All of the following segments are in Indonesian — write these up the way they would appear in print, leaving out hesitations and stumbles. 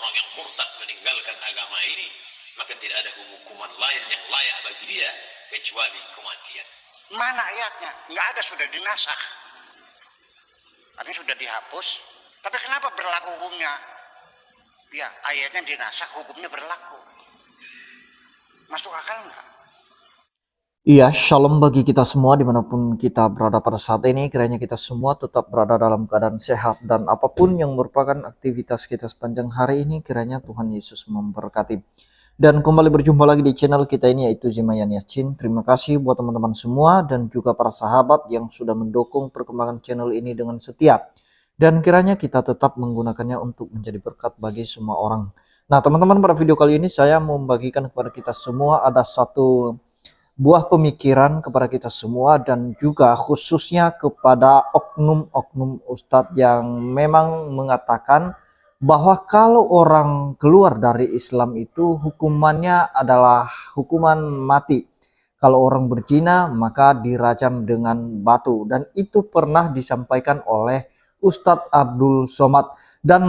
orang-orang yang murtad meninggalkan agama ini, maka tidak ada hukuman lain yang layak bagi dia kecuali kematian. Mana ayatnya? Nggak ada, sudah dinasakh. Artinya sudah dihapus. Tapi kenapa berlaku hukumnya? Ya, ayatnya dinasakh, hukumnya berlaku. Masuk akal nggak? Iya, shalom bagi kita semua dimanapun kita berada pada saat ini. Kiranya kita semua tetap berada dalam keadaan sehat dan apapun yang merupakan aktivitas kita sepanjang hari ini, kiranya Tuhan Yesus memberkati. Dan kembali berjumpa lagi di channel kita ini, yaitu Zimayan Yasin. Terima kasih buat teman-teman semua dan juga para sahabat yang sudah mendukung perkembangan channel ini dengan setia. Dan kiranya kita tetap menggunakannya untuk menjadi berkat bagi semua orang. Nah teman-teman, pada video kali ini saya mau membagikan kepada kita semua ada satu buah pemikiran kepada kita semua dan juga khususnya kepada oknum-oknum ustadz yang memang mengatakan bahwa kalau orang keluar dari Islam itu hukumannya adalah hukuman mati. Kalau orang berzina maka dirajam dengan batu, dan itu pernah disampaikan oleh Ustadz Abdul Somad. Dan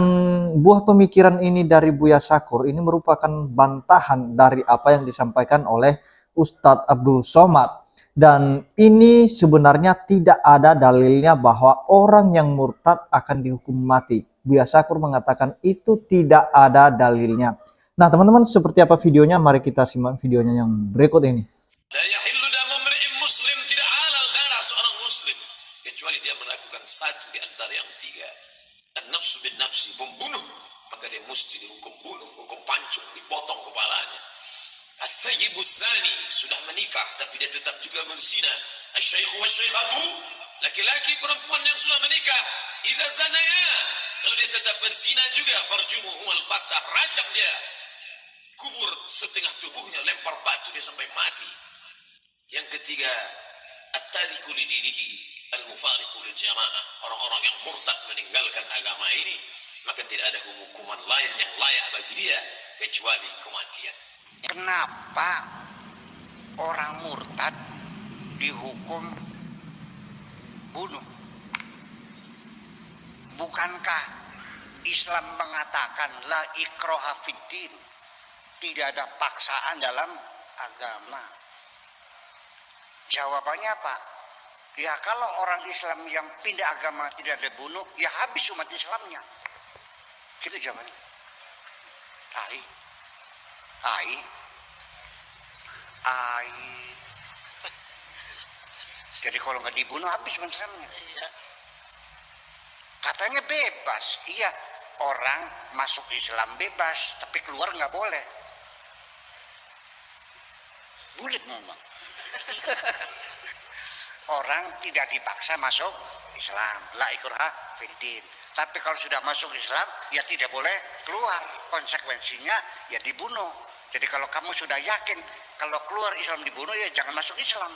buah pemikiran ini dari Buya Syakur ini merupakan bantahan dari apa yang disampaikan oleh Ustadz Abdul Somad, dan ini sebenarnya tidak ada dalilnya bahwa orang yang murtad akan dihukum mati. Buya Syakur mengatakan itu tidak ada dalilnya. Nah teman-teman, seperti apa videonya? Mari kita simak videonya yang berikut ini. La yahillu damu imri'in muslim, tidak halal darah seorang muslim kecuali dia melakukan satu di antara yang tiga. An-nafsu bin nafsi, membunuh, maka dia mesti dihukum bunuh, hukum pancung, dipotong kepalanya. As-sayyibu zani, sudah menikah tapi dia tetap juga berzina. Asy-syaikhu wasy-syaikhatu, laki-laki perempuan yang sudah menikah, idza zanaya, kalau dia tetap berzina juga, farjumuhumul battah, rajam dia, kubur setengah tubuhnya, lempar batu dia sampai mati. Yang ketiga, at-tariku lidinihi al-mufariqu lil jamaah, orang-orang yang murtad meninggalkan agama ini, maka tidak ada hukuman lain yang layak bagi dia kecuali kematian. Kenapa orang murtad dihukum bunuh? Bukankah Islam mengatakan la ikraha fiddin, tidak ada paksaan dalam agama? Jawabannya apa? Ya kalau orang Islam yang pindah agama tidak ada bunuh, ya habis umat Islamnya. Gitu jawabannya. Ai. Jadi kalau nggak dibunuh habis umat Islamnya. Katanya bebas. Iya, orang masuk Islam bebas, tapi keluar nggak boleh. Bulit ngomong. Orang tidak dipaksa masuk Islam, la ikraha fiddin. Tapi kalau sudah masuk Islam, ya tidak boleh keluar. Konsekuensinya ya dibunuh. Jadi kalau kamu sudah yakin kalau keluar Islam dibunuh, ya jangan masuk Islam.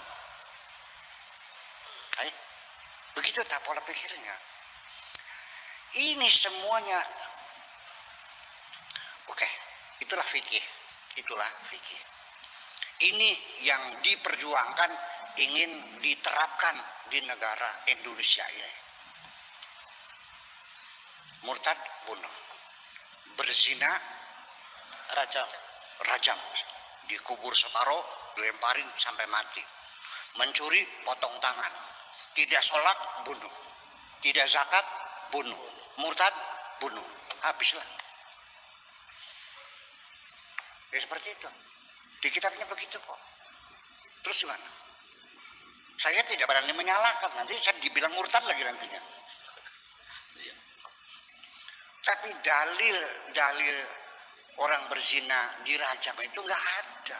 Begitu tak pola pikirnya. Ini semuanya, oke, itulah fikih. Ini yang diperjuangkan, ingin diterapkan di negara Indonesia ini. Murtad bunuh, berzina rajam, dikubur separuh, dilemparin sampai mati. Mencuri potong tangan, tidak sholat bunuh, tidak zakat bunuh, murtad bunuh, habislah. Ya seperti itu. Di kitabnya begitu kok. Terus gimana? Saya tidak berani menyalahkan, nanti saya dibilang murtad lagi nantinya. Tapi dalil orang berzina dirajam itu nggak ada.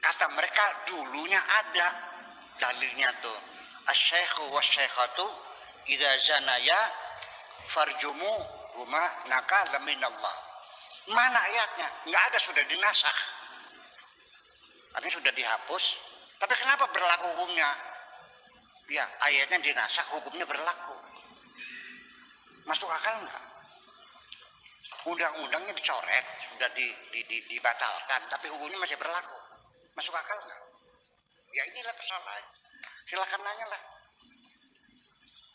Kata mereka dulunya ada dalilnya tuh. Asy-syaikhu wasy-syaikhatu idza zanaya farjumu huma nakala minallah. Mana ayatnya? Nggak ada, sudah dinasakh. Artinya sudah dihapus. Tapi kenapa berlaku hukumnya? Ya, ayatnya dinasakh, hukumnya berlaku. Masuk akal nggak? Undang-undangnya dicoret, sudah dibatalkan, tapi hukumnya masih berlaku. Masuk akal nggak? Ya inilah persoalan. Silakan nanya lah.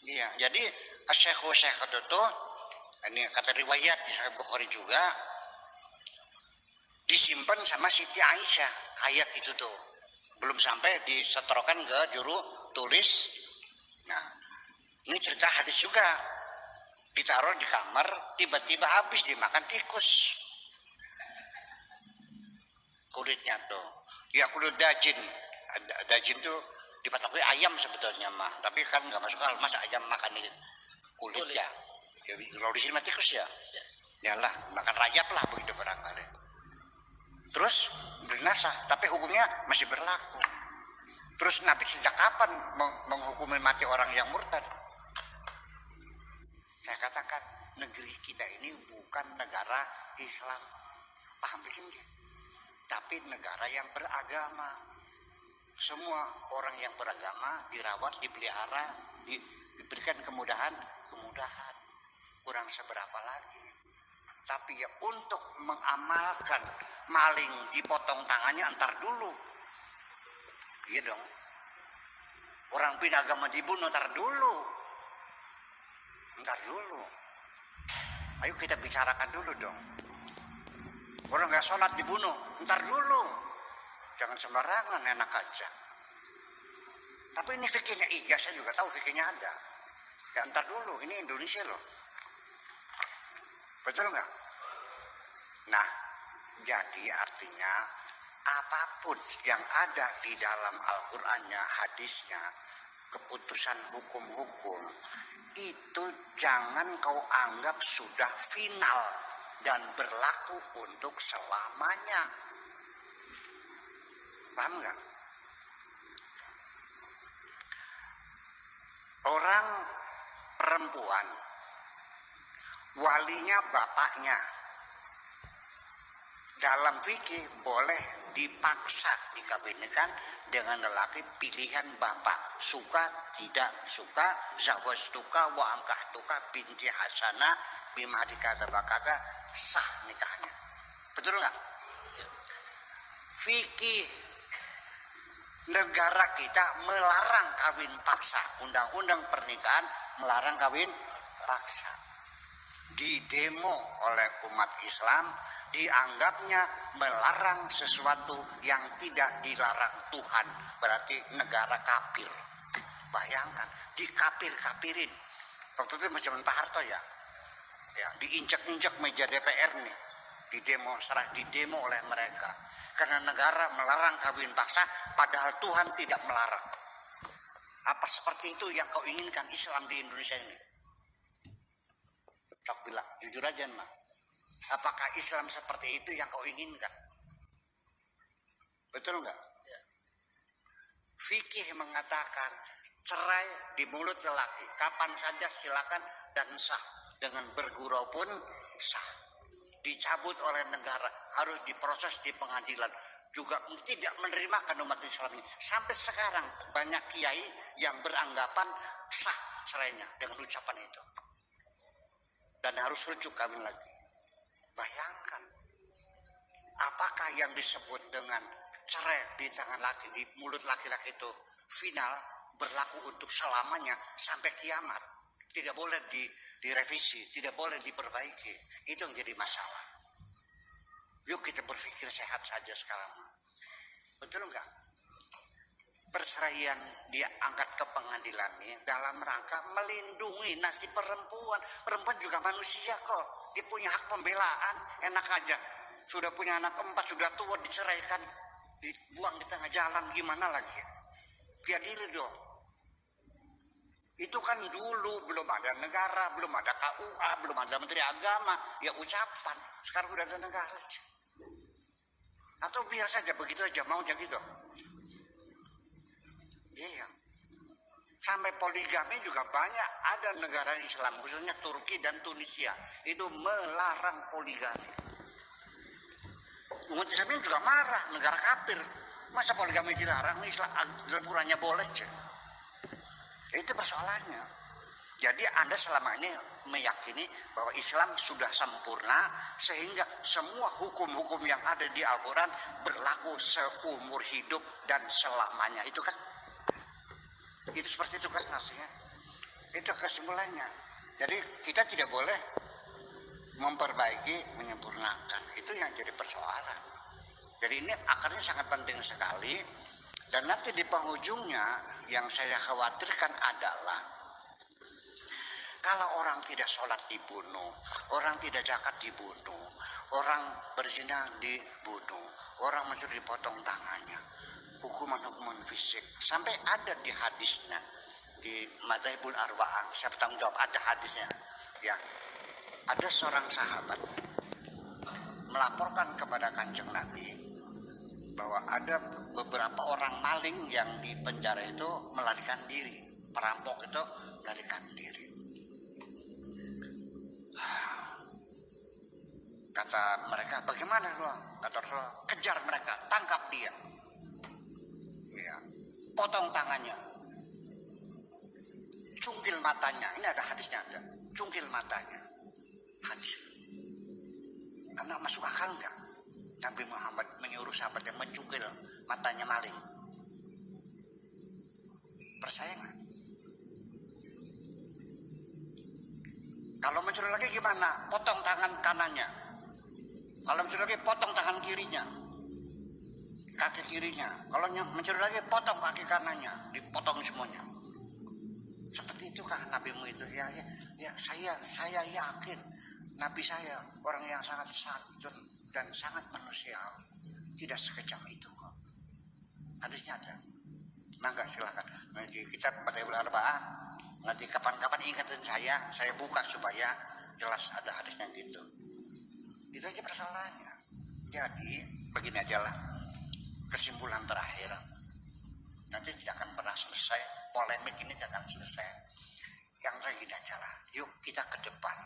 Iya, jadi asy-syaikhu wasy-syaikhatu itu ini kata riwayat di Sahih Bukhari juga, disimpan sama Siti Aisyah ayat itu tuh, belum sampai disetorkan ke juru tulis. Nah, ini cerita hadis juga, ditaruh di kamar, tiba-tiba habis dimakan tikus kulitnya tuh. Ya kulit dajin, dajin tuh di Betawi ayam sebetulnya mah, tapi kan nggak masuk akal masa ayam makan kulitnya. Jadi kalau di sini mah tikus ya, yalah makan rayap lah begitu barangkali. Terus binasa, tapi hukumnya masih berlaku. Terus Nabi sejak kapan menghukumi mati orang yang murtad? Saya katakan negeri kita ini bukan negara Islam, paham bikin dia? Tapi negara yang beragama. Semua orang yang beragama dirawat, dipelihara, diberikan kemudahan. Kurang seberapa lagi. Tapi ya untuk mengamalkan maling dipotong tangannya antar dulu. Iya dong. Orang pindah agama dibunuh antar dulu. Ayo kita bicarakan dulu dong. Orang nggak sholat dibunuh, ntar dulu. Jangan sembarangan, enak aja. Tapi ini fikirnya iya, saya juga tahu fikirnya ada. Ya ntar dulu, ini Indonesia loh. Betul nggak? Nah, jadi artinya apapun yang ada di dalam Al-Qur'annya, hadisnya, keputusan hukum-hukum, itu jangan kau anggap sudah final dan berlaku untuk selamanya. Paham nggak? Orang perempuan, walinya bapaknya, dalam fikih boleh dipaksa dikawinkan dengan lelaki pilihan bapak. Suka, tidak suka, zawajtuka wa angkahtuka binti hasanah bima dikata bakata, sah nikahnya. Betul nggak? Fikih negara kita melarang kawin paksa. Undang-undang pernikahan melarang kawin paksa. Didemo oleh umat Islam, dianggapnya melarang sesuatu yang tidak dilarang Tuhan. Berarti negara kafir. Bayangkan, dikafir-kafirin. Waktu itu macam Pak Harto ya, diinjak-injak meja DPR nih, didemo oleh mereka. Karena negara melarang kawin paksa, padahal Tuhan tidak melarang. Apa seperti itu yang kau inginkan Islam di Indonesia ini? Cok bilang, jujur aja Mak. Apakah Islam seperti itu yang kau inginkan? Betul nggak? Ya. Fikih mengatakan cerai di mulut lelaki kapan saja silakan dan sah, dengan bergurau pun sah. Dicabut oleh negara, harus diproses di pengadilan, juga tidak menerima umat Islam ini. Sampai sekarang banyak kiai yang beranggapan sah cerainya dengan ucapan itu, dan harus rujuk kawin lagi. Bayangkan, apakah yang disebut dengan cerai di tangan laki, di mulut laki-laki itu final, berlaku untuk selamanya sampai kiamat. Tidak boleh direvisi, tidak boleh diperbaiki. Itu yang jadi masalah. Yuk kita berpikir sehat saja sekarang. Betul enggak? Perceraian diangkat ke pengadilan ini dalam rangka melindungi nasib perempuan. Perempuan juga manusia kok. Dia punya hak pembelaan. Enak aja. Sudah punya anak 4, sudah tua, diceraikan, dibuang di tengah jalan, gimana lagi? Diadili dong. Itu kan dulu belum ada negara, belum ada KUA, belum ada Menteri Agama, ya ucapan. Sekarang udah ada negara. Atau biar saja begitu aja, maunya gitu. Iya. Sampai poligami juga banyak, ada negara Islam, khususnya Turki dan Tunisia, itu melarang poligami. Umat Islam juga marah, negara kafir. Masa poligami dilarang, Islam aturannya boleh aja. Itu persoalannya. Jadi Anda selama ini meyakini bahwa Islam sudah sempurna, sehingga semua hukum-hukum yang ada di Al-Quran berlaku seumur hidup dan selamanya. Itu kan? Itu seperti itu kan artinya. Itu kesimpulannya. Jadi kita tidak boleh memperbaiki, menyempurnakan. Itu yang jadi persoalan. Jadi ini akarnya sangat penting sekali. Dan nanti di penghujungnya yang saya khawatirkan adalah kalau orang tidak sholat dibunuh, orang tidak zakat dibunuh, orang berzina dibunuh, orang mencuri dipotong tangannya, hukuman-hukuman fisik. Sampai ada di hadisnya, di Madzhabul Arba'ah, saya bertanggung jawab, ada hadisnya. Ya, ada seorang sahabat melaporkan kepada Kanjeng Nabi bahwa ada beberapa orang maling yang di penjara itu melarikan diri, perampok itu melarikan diri. Kata mereka, bagaimana Rasulullah? Kata Rasulullah, kejar mereka, tangkap dia, ya, potong tangannya, cungkil matanya. Ini ada hadisnya, ada cungkil matanya. Hadis, anak masuk akal enggak? Nabi Muhammad menyuruh sahabatnya mencungkil matanya maling. Percaya nggak? Kalau mencuri lagi gimana? Potong tangan kanannya. Kalau mencuri lagi potong tangan kirinya, kaki kirinya. Kalau mencuri lagi potong kaki kanannya, dipotong semuanya. Seperti itukah nabimu itu? Ya saya yakin Nabi saya orang yang sangat santun dan sangat manusiawi, tidak sekejam itu kok. Hadisnya ada. Mangga silakan. Nanti kita Madzhabul Arba'ah, nanti kapan-kapan ingatin saya buka supaya jelas ada hadisnya gitu. Itu aja persoalannya. Jadi begini aja lah, kesimpulan terakhir. Nanti tidak akan pernah selesai, polemik ini tidak akan selesai. Yang lagi aja lah, yuk kita ke depan.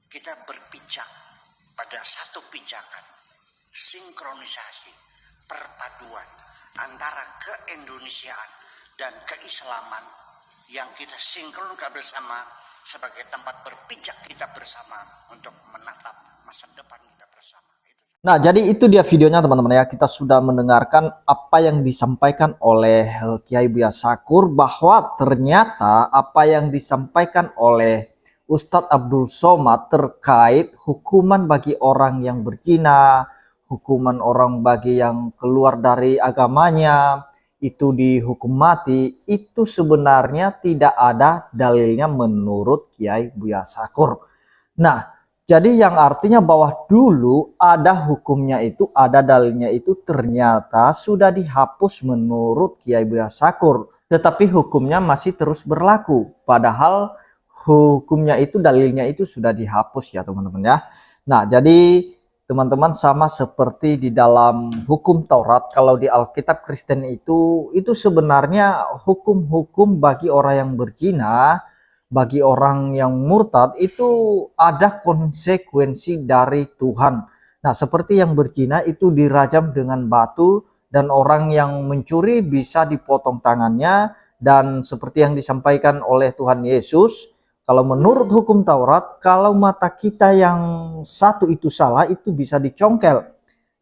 Kita berpijak pada satu pijakan, sinkronisasi, perpaduan antara keindonesiaan dan keislaman yang kita sinkronkan bersama sebagai tempat berpijak kita bersama untuk menatap masa depan kita bersama. Nah, jadi itu dia videonya teman-teman ya. Kita sudah mendengarkan apa yang disampaikan oleh Kiai Buya Syakur, bahwa ternyata apa yang disampaikan oleh Ustadz Abdul Somad terkait hukuman bagi orang yang berzina, hukuman orang bagi yang keluar dari agamanya, itu dihukum mati, itu sebenarnya tidak ada dalilnya menurut Kiai Buya Syakur. Nah, jadi yang artinya bahwa dulu ada hukumnya itu, ada dalilnya itu, ternyata sudah dihapus menurut Kiai Buya Syakur. Tetapi hukumnya masih terus berlaku. Padahal hukumnya itu, dalilnya itu sudah dihapus ya teman-teman ya. Nah, jadi teman-teman sama seperti di dalam hukum Taurat, kalau di Alkitab Kristen itu sebenarnya hukum-hukum bagi orang yang berzina, bagi orang yang murtad itu ada konsekuensi dari Tuhan. Nah, seperti yang berzina itu dirajam dengan batu, dan orang yang mencuri bisa dipotong tangannya, dan seperti yang disampaikan oleh Tuhan Yesus, kalau menurut hukum Taurat, kalau mata kita yang satu itu salah, itu bisa dicongkel.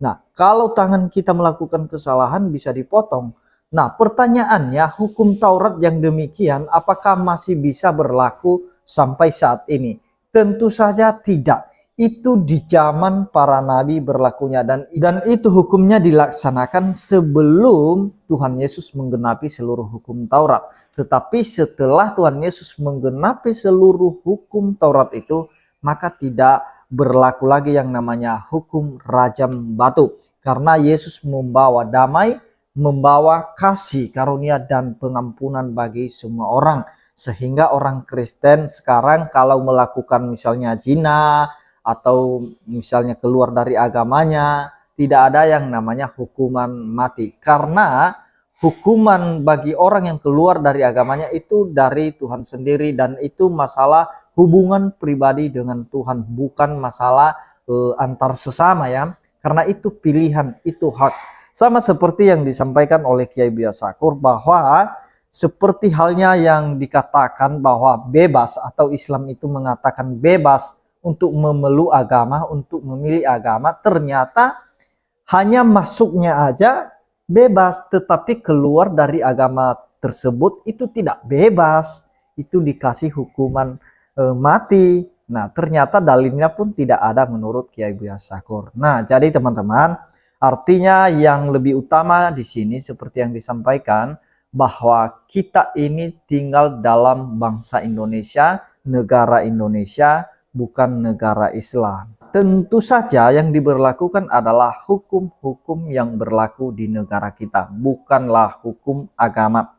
Nah, kalau tangan kita melakukan kesalahan bisa dipotong. Nah, pertanyaannya, hukum Taurat yang demikian apakah masih bisa berlaku sampai saat ini? Tentu saja tidak. Itu di zaman para nabi berlakunya, dan itu hukumnya dilaksanakan sebelum Tuhan Yesus menggenapi seluruh hukum Taurat. Tetapi setelah Tuhan Yesus menggenapi seluruh hukum Taurat itu, maka tidak berlaku lagi yang namanya hukum rajam batu. Karena Yesus membawa damai, membawa kasih, karunia, dan pengampunan bagi semua orang. Sehingga orang Kristen sekarang kalau melakukan misalnya zina, atau misalnya keluar dari agamanya, tidak ada yang namanya hukuman mati. Karena hukuman bagi orang yang keluar dari agamanya itu dari Tuhan sendiri, dan itu masalah hubungan pribadi dengan Tuhan, bukan masalah antar sesama ya. Karena itu pilihan, itu hak. Sama seperti yang disampaikan oleh Kiai Buya Syakur, bahwa seperti halnya yang dikatakan bahwa bebas, atau Islam itu mengatakan bebas untuk memeluk agama, untuk memilih agama, ternyata hanya masuknya aja bebas, tetapi keluar dari agama tersebut itu tidak bebas, itu dikasih hukuman mati. Nah, ternyata dalilnya pun tidak ada menurut Kiai Buya Syakur. Nah, jadi teman-teman, artinya yang lebih utama di sini seperti yang disampaikan bahwa kita ini tinggal dalam bangsa Indonesia, negara Indonesia, bukan negara Islam. Tentu saja yang diberlakukan adalah hukum-hukum yang berlaku di negara kita, bukanlah hukum agama.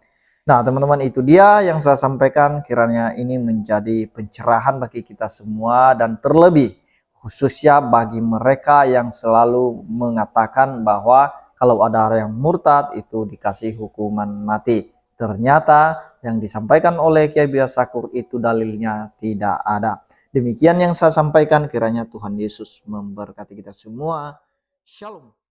Nah, teman-teman, itu dia yang saya sampaikan, kiranya ini menjadi pencerahan bagi kita semua dan terlebih khususnya bagi mereka yang selalu mengatakan bahwa kalau ada yang murtad itu dikasih hukuman mati. Ternyata yang disampaikan oleh Kiai Buya Syakur itu dalilnya tidak ada. Demikian yang saya sampaikan, kiranya Tuhan Yesus memberkati kita semua. Shalom.